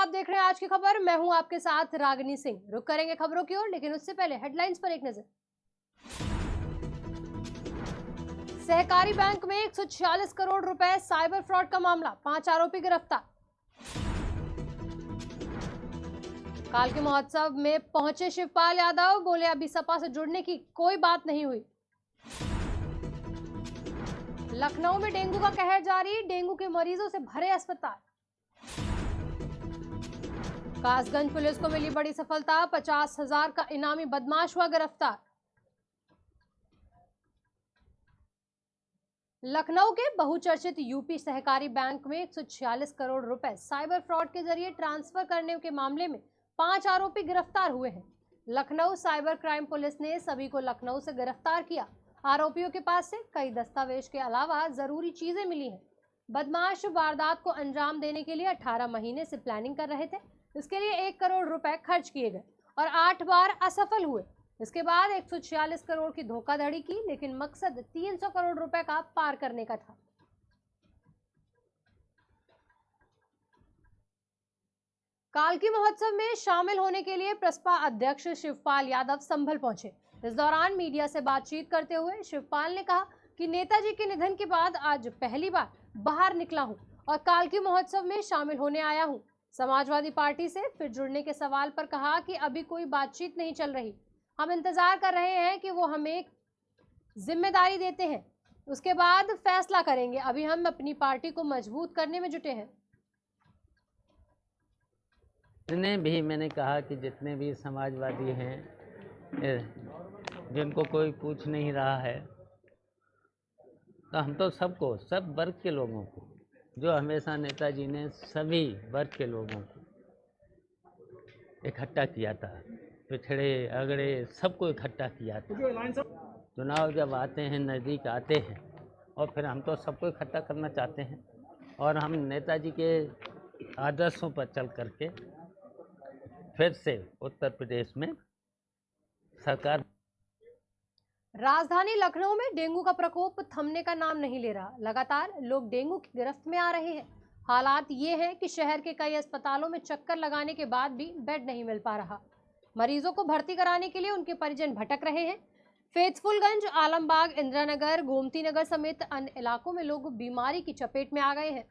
आप देख रहे हैं आज की खबर। मैं हूं आपके साथ रागिनी सिंह। रुक करेंगे खबरों की ओर, लेकिन उससे पहले हेडलाइंस पर एक नजर। सहकारी बैंक में 146 करोड़ रुपए साइबर फ्रॉड का मामला, 5 आरोपी गिरफ्तार। काल के महोत्सव में पहुंचे शिवपाल यादव, बोले अभी सपा से जुड़ने की कोई बात नहीं हुई। लखनऊ में डेंगू का कहर जारी, डेंगू के मरीजों से भरे अस्पताल। कासगंज पुलिस को मिली बड़ी सफलता, 50,000 का इनामी बदमाश हुआ गिरफ्तार। लखनऊ के बहुचर्चित यूपी सहकारी बैंक में 146 करोड़ रुपए साइबर फ्रॉड के जरिए ट्रांसफर करने के मामले में 5 आरोपी गिरफ्तार हुए हैं। लखनऊ साइबर क्राइम पुलिस ने सभी को लखनऊ से गिरफ्तार किया। आरोपियों के पास से कई दस्तावेज के अलावा जरूरी चीजें मिली हैं। बदमाश वारदात को अंजाम देने के लिए 18 महीने से प्लानिंग कर रहे थे। इसके लिए 1 करोड़ रुपए खर्च किए गए और 8 बार असफल हुए। इसके बाद 146 करोड़ की धोखाधड़ी की, लेकिन मकसद 300 करोड़ रुपए का पार करने का था। कालकी महोत्सव में शामिल होने के लिए प्रसपा अध्यक्ष शिवपाल यादव संभल पहुंचे। इस दौरान मीडिया से बातचीत करते हुए शिवपाल ने कहा कि नेताजी के निधन के बाद आज पहली बार बाहर निकला हूं और कालकी महोत्सव में शामिल होने आया हूं। समाजवादी पार्टी से फिर जुड़ने के सवाल पर कहा कि अभी कोई बातचीत नहीं चल रही, हम इंतजार कर रहे हैं कि वो हमें जिम्मेदारी देते हैं, उसके बाद फैसला करेंगे। अभी हम अपनी पार्टी को मजबूत करने में जुटे हैं। जितने भी मैंने कहा कि जितने भी समाजवादी हैं, जिनको कोई पूछ नहीं रहा है, तो हम तो सबको, सब वर्ग के लोगों को, जो हमेशा नेताजी ने सभी वर्ग के लोगों को इकट्ठा किया था, पिछड़े अगड़े सबको इकट्ठा किया था। चुनाव जब आते हैं, नज़दीक आते हैं, और फिर हम तो सबको इकट्ठा करना चाहते हैं और हम नेताजी के आदर्शों पर चल करके फिर से उत्तर प्रदेश में सरकार। राजधानी लखनऊ में डेंगू का प्रकोप थमने का नाम नहीं ले रहा। लगातार लोग डेंगू की गिरफ्त में आ रहे हैं। हालात ये है कि शहर के कई अस्पतालों में चक्कर लगाने के बाद भी बेड नहीं मिल पा रहा। मरीजों को भर्ती कराने के लिए उनके परिजन भटक रहे हैं। फैजपुरगंज, आलमबाग, इंदिरानगर, गोमती नगर समेत अन्य इलाकों में लोग बीमारी की चपेट में आ गए हैं।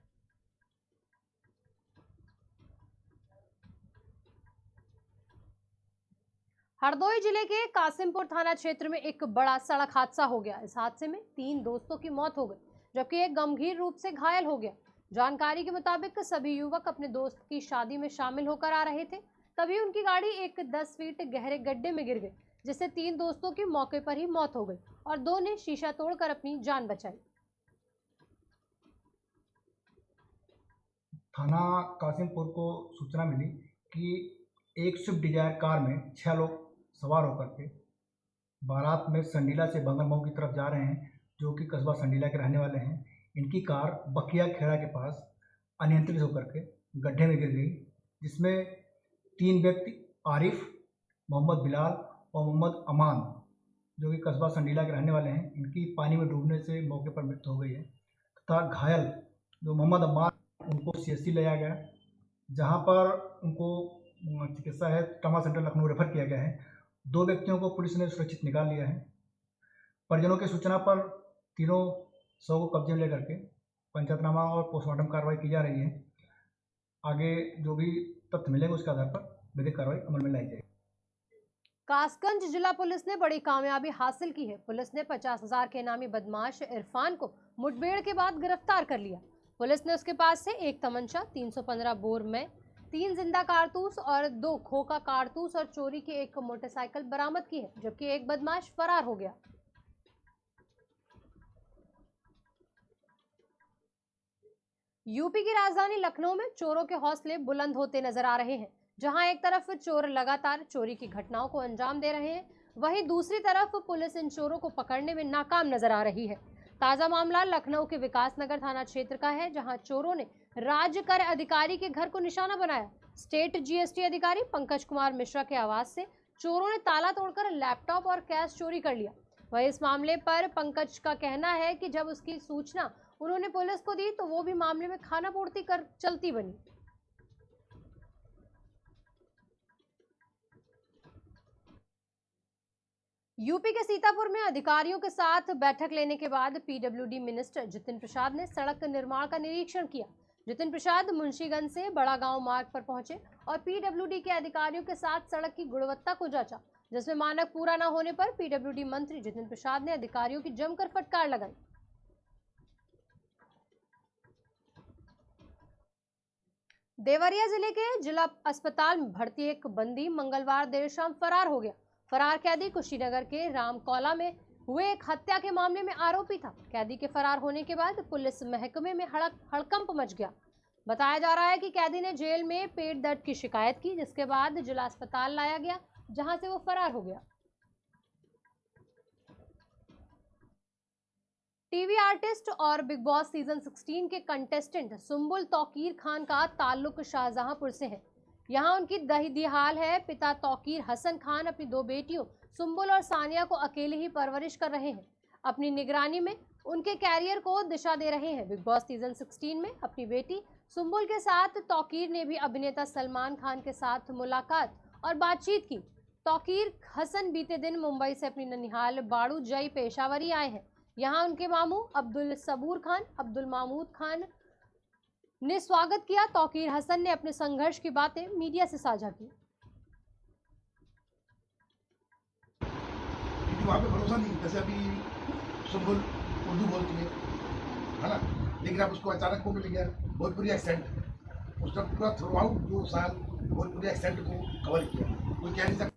हरदोई जिले के कासिमपुर थाना क्षेत्र में एक बड़ा सड़क हादसा हो गया। इस हादसे में 3 दोस्तों की मौत हो गई, जबकि एक गंभीर रूप से घायल हो गया। जानकारी के मुताबिक सभी युवक अपने दोस्त की शादी में शामिल होकर आ रहे थे, तभी उनकी गाड़ी एक 10 फीट गहरे गड्ढे में गिर गई, जिससे 3 दोस्तों की मौके पर ही मौत हो गई और 2 ने शीशा तोड़कर अपनी जान बचाई। थाना कासिमपुर को सूचना मिली कि एक स्विफ्ट डिजायर कार में 6 लोग सवार होकर के बारात में संडीला से बंगरमऊ की तरफ जा रहे हैं, जो कि कस्बा संडीला के रहने वाले हैं। इनकी कार बखिया खेड़ा के पास अनियंत्रित होकर के गड्ढे में गिर गई, जिसमें 3 व्यक्ति आरिफ, मोहम्मद बिलाल और मोहम्मद अमान, जो कि कस्बा संडीला के रहने वाले हैं, इनकी पानी में डूबने से मौके पर मृत्यु हो गई है। तथा घायल जो मोहम्मद अमान, उनको CSC ले जाया गया, जहाँ पर उनको चिकित्सा है ट्रॉमा सेंटर लखनऊ रेफर किया गया है। 2 व्यक्तियों को पुलिस ने सुरक्षित निकाल लिया है। परिजनों की सूचना पर तीनों शव को कब्जे में लेकर के पंचनामा और पोस्टमार्टम कार्रवाई की जा रही है। आगे जो भी तथ्य मिलेंगे उसके आधार पर विधिक कार्रवाई अमल में लाई जाएगी। कासगंज जिला पुलिस ने बड़ी कामयाबी हासिल की है। पुलिस ने 50,000 के इनामी बदमाश इरफान को मुठभेड़ के बाद गिरफ्तार कर लिया। पुलिस ने उसके पास से एक तमंचा, 315 बोर में 3 जिंदा कारतूस और 2 खोखा कारतूस और चोरी की एक मोटरसाइकिल बरामद की है, जबकि एक बदमाश फरार हो गया। यूपी की राजधानी लखनऊ में चोरों के हौसले बुलंद होते नजर आ रहे हैं। जहां एक तरफ चोर लगातार चोरी की घटनाओं को अंजाम दे रहे हैं, वहीं दूसरी तरफ पुलिस इन चोरों को पकड़ने में नाकाम नजर आ रही है। ताजा मामला लखनऊ के विकासनगर थाना क्षेत्र का है, जहां चोरों ने राज्य कर अधिकारी के घर को निशाना बनाया। स्टेट GST अधिकारी पंकज कुमार मिश्रा के आवास से चोरों ने ताला तोड़कर लैपटॉप और कैश चोरी कर लिया। वहीं इस मामले पर पंकज का कहना है कि जब उसकी सूचना उन्होंने पुलिस को दी तो वो भी मामले में खानापूर्ति कर चलती बनी। यूपी के सीतापुर में अधिकारियों के साथ बैठक लेने के बाद पीडब्ल्यूडी मिनिस्टर जितिन प्रसाद ने सड़क निर्माण का निरीक्षण किया। जितिन प्रसाद मुंशीगंज से बड़ा गांव मार्ग पर पहुंचे और पीडब्ल्यूडी के अधिकारियों के साथ सड़क की गुणवत्ता को जांचा, जिसमें मानक पूरा न होने पर पीडब्ल्यूडी मंत्री जितिन प्रसाद ने अधिकारियों की जमकर फटकार लगाई। देवरिया जिले के जिला अस्पताल में भर्ती एक बंदी मंगलवार देर शाम फरार हो गया। फरार कैदी कुशीनगर के रामकौला में हुए एक हत्या के मामले में आरोपी था। कैदी के फरार होने के बाद पुलिस महकमे में हड़कंप मच गया। बताया जा रहा है कि कैदी ने जेल में पेट दर्द की शिकायत की, जिसके बाद जिला अस्पताल लाया गया, जहां से वो फरार हो गया। टीवी आर्टिस्ट और बिग बॉस सीजन 16 के कंटेस्टेंट सुंबुल तौकीर खान का ताल्लुक शाहजहांपुर से है। यहाँ उनकी दही हाल है। पिता तौकीर हसन खान अपनी 2 बेटियों सुंबुल और सानिया को अकेले ही परवरिश कर रहे हैं। अपनी निगरानी में उनके कैरियर को दिशा दे रहे हैं। बिग बॉस सीजन 16 में अपनी बेटी सुंबुल के साथ तौकीर ने भी अभिनेता सलमान खान के साथ मुलाकात और बातचीत की। तौकीर हसन बीते दिन मुंबई से अपनी ननिहाल बाड़ू जई पेशावरी आए हैं। यहाँ उनके मामू अब्दुल सबूर खान, अब्दुल मामूद खान ने स्वागत किया। तौकीर हसन ने अपने संघर्ष की बातें मीडिया से साझा की। वहाँ पे भरोसा नहीं, जैसे अभी सुंबुल उर्दू बोलती है ना, लेकिन अब उसको अचानक को मिल गया भोजपुरी एक्सेंट। उसने पूरा थ्रू आउट 2 साल भोजपुरी एक्सेंट को कवर किया, कोई कह नहीं सकता।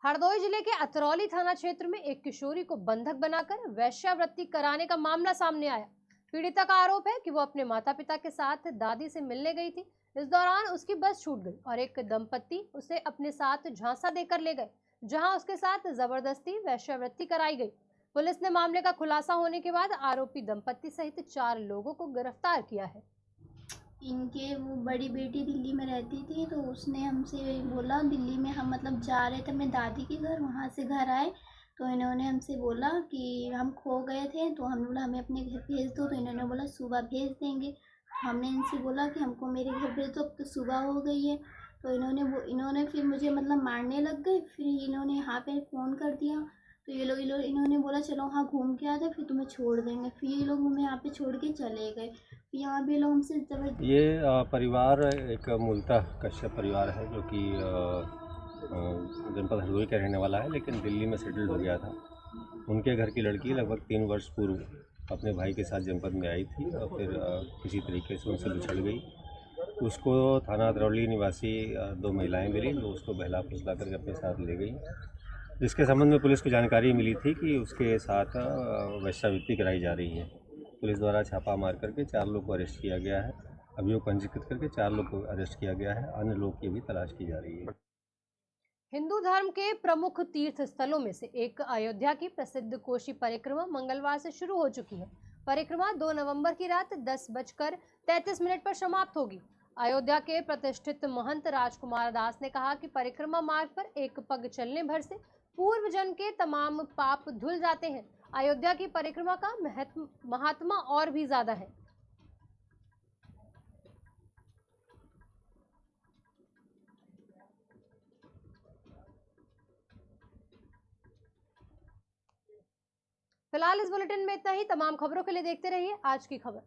हरदोई जिले के अतरौली थाना क्षेत्र में एक किशोरी को बंधक बनाकर वेश्यावृत्ति कराने का मामला सामने आया। पीड़िता का आरोप है कि वो अपने माता पिता के साथ दादी से मिलने गई थी। इस दौरान उसकी बस छूट गई और एक दंपत्ति उसे अपने साथ झांसा देकर ले गए, जहां उसके साथ जबरदस्ती वेश्यावृत्ति कराई गई। पुलिस ने मामले का खुलासा होने के बाद आरोपी दंपत्ति सहित 4 लोगों को गिरफ्तार किया है। इनके वो बड़ी बेटी दिल्ली में रहती थी, तो उसने हमसे बोला, दिल्ली में हम मतलब जा रहे थे अपने दादी के घर, वहाँ से घर आए तो इन्होंने हमसे बोला कि हम खो गए थे, तो हम बोला हमें अपने घर भेज दो, तो इन्होंने बोला सुबह भेज देंगे। हमने इनसे बोला कि हमको मेरे घर भेज दो, अब तो सुबह हो गई है। तो इन्होंने फिर मुझे मतलब मारने लग गए। फिर इन्होंने यहाँ पे फ़ोन कर दिया, तो ये लोग इन्होंने बोला चलो वहाँ घूम के आते, फिर तुम्हें छोड़ देंगे। फिर ये लोग हमें यहाँ पे छोड़ के चले गए। यहाँ भी लोग हमसे जबरदस्ती। ये परिवार एक मूलतः कश्यप परिवार है, जो कि जनपद हरदोई का रहने वाला है, लेकिन दिल्ली में सेटल्ड हो गया था। उनके घर की लड़की लगभग 3 वर्ष पूर्व अपने भाई के साथ जनपद में आई थी और फिर किसी तरीके से उनसे बिछड़ गई। उसको थाना अतरौली निवासी 2 महिलाएं मिली, जो उसको बहला फुसला करके अपने साथ ले गई। जिसके संबंध में पुलिस को जानकारी मिली थी कि उसके साथ वेश्यावृत्ति कराई जा रही है। पुलिस द्वारा छापा मार करके 4 लोग को अरेस्ट किया गया है। अभियोग पंजीकृत करके 4 लोग को अरेस्ट किया गया है। अन्य लोग की भी तलाश की जा रही है। हिंदू धर्म के प्रमुख तीर्थ स्थलों में से एक अयोध्या की प्रसिद्ध कोशी परिक्रमा मंगलवार से शुरू हो चुकी है। परिक्रमा 2 नवंबर की रात 10:33 पर समाप्त होगी। अयोध्या के प्रतिष्ठित महंत राजकुमार दास ने कहा कि परिक्रमा मार्ग पर एक पग चलने भर से पूर्व जन्म के तमाम पाप धुल जाते हैं। अयोध्या की परिक्रमा का महात्मा और भी ज्यादा है। फिलहाल इस बुलेटिन में इतना ही। तमाम खबरों के लिए देखते रहिए आज की खबर।